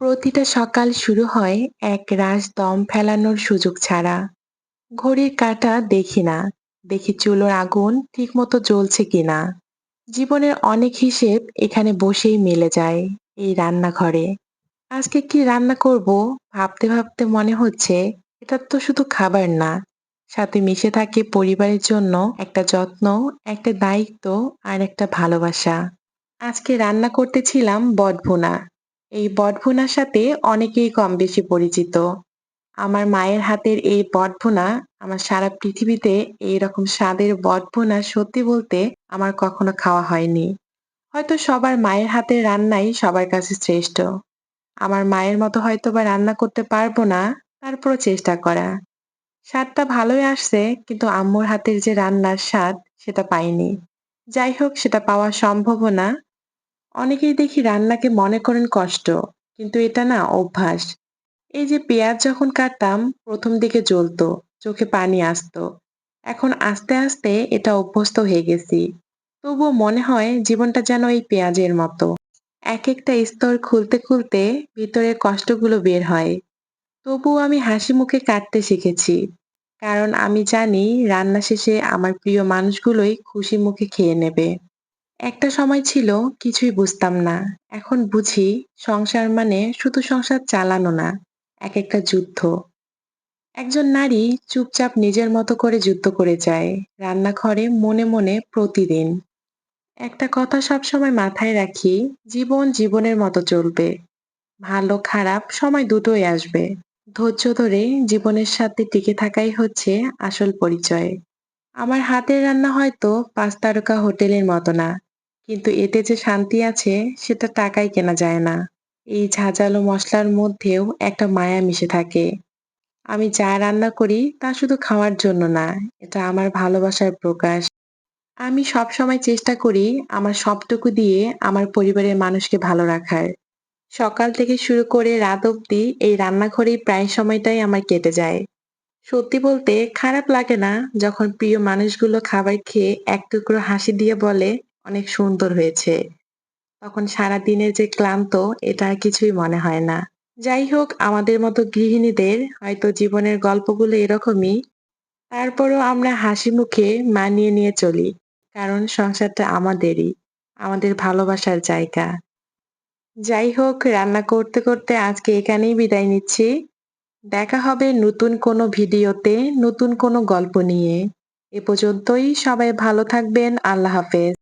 প্রতিটা সকাল শুরু হয় এক রাশ দম ফেলানোর সুযোগ ছাড়া। ঘড়ির কাঁটা দেখি না, দেখি চুলোর আগুন ঠিকমতো জ্বলছে কিনা। জীবনের অনেক হিসেব এখানে বসেই মিলে যায়, এই রান্নাঘরে। আজকে কি রান্না করব ভাবতে ভাবতে মনে হচ্ছে এটা তো শুধু খাবার না, সাথে মিশে থাকে পরিবারের জন্য একটা যত্ন, একটা দায়িত্ব আর একটা ভালোবাসা। আজকে রান্না করতেছিলাম বটভুনা। এই বটভুনার সাথে অনেকেই কম বেশি পরিচিত। আমার মায়ের হাতের এই বটভুনা, আমার সারা পৃথিবীতে এইরকম স্বাদের বটভুনা সত্যি বলতে আমার কখনো খাওয়া হয়নি। হয়তো সবার মায়ের হাতের রান্নাই সবার কাছে শ্রেষ্ঠ। আমার মায়ের মতো হয়তোবা রান্না করতে পারবো না, তারপরও চেষ্টা করা। স্বাদটা ভালোই আসছে, কিন্তু আম্মুর হাতের যে রান্নার স্বাদ সেটা পাইনি। যাই হোক, সেটা পাওয়া সম্ভবও না। অনেকেই দেখি রান্নাকে মনে করেন কষ্ট, কিন্তু এটা না অভ্যাস। এই যে পেঁয়াজ যখন কাটতাম প্রথম দিকে জ্বলতো, চোখে পানি আসতো। এখন আস্তে আস্তে এটা অভ্যস্ত হয়ে গেছি। তবুও মনে হয় জীবনটা যেন এই পেঁয়াজের মতো, এক একটা স্তর খুলতে খুলতে ভিতরের কষ্টগুলো বের হয়। তবুও আমি হাসি মুখে কাটতে শিখেছি, কারণ আমি জানি রান্না শেষে আমার প্রিয় মানুষগুলোই খুশি মুখে খেয়ে নেবে। একটা সময় ছিল কিছুই বুঝতাম না। এখন বুঝি সংসার মানে শুধু সংসার চালানো না, এক একটা যুদ্ধ। একজন নারী চুপচাপ নিজের মতো করে যুদ্ধ করে যায় রান্নাঘরে, মনে মনে প্রতিদিন। একটা কথা সবসময় মাথায় রাখি, জীবন জীবনের মতো চলবে। ভালো খারাপ সময় দুটোই আসবে। ধৈর্য ধরে জীবনের সাথে টিকে থাকাই হচ্ছে আসল পরিচয়। আমার হাতের রান্না হয়তো ৫ তারকা হোটেলের মতো না, কিন্তু এতে যে শান্তি আছে সেটা টাকায় কেনা যায় না। এই ঝাঁঝালো মসলার মধ্যেও একটা মায়া মিশে থাকে। আমি যা রান্না করি তা শুধু খাওয়ার জন্য না, এটা আমার ভালোবাসার প্রকাশ। আমি সবসময় চেষ্টা করি আমার সবটুকু দিয়ে আমার পরিবারের মানুষকে ভালো রাখার। সকাল থেকে শুরু করে রাত অবধি এই রান্নাঘরেই প্রায় সময়টাই আমার কেটে যায়। সত্যি বলতে খারাপ লাগে না যখন প্রিয় মানুষগুলো খাবার খেয়ে এক টুকরো হাসি দিয়ে বলে অনেক সুন্দর হয়েছে। তখন সারা দিনের যে ক্লান্ত, এটা আর কিছুই মনে হয় না। যাই হোক, আমাদের মতো গৃহিণীদের হয়তো জীবনের গল্পগুলো এরকমই। তারপরও আমরা হাসি মুখে মানিয়ে নিয়ে চলি, কারণ সংসারটা আমাদেরই, আমাদের ভালোবাসার জায়গা। যাই হোক, রান্না করতে করতে আজকে এখানেই বিদায় নিচ্ছি। দেখা হবে নতুন কোনো ভিডিওতে, নতুন কোনো গল্প নিয়ে। এ পর্যন্তই, সবাই ভালো থাকবেন। আল্লাহ হাফেজ।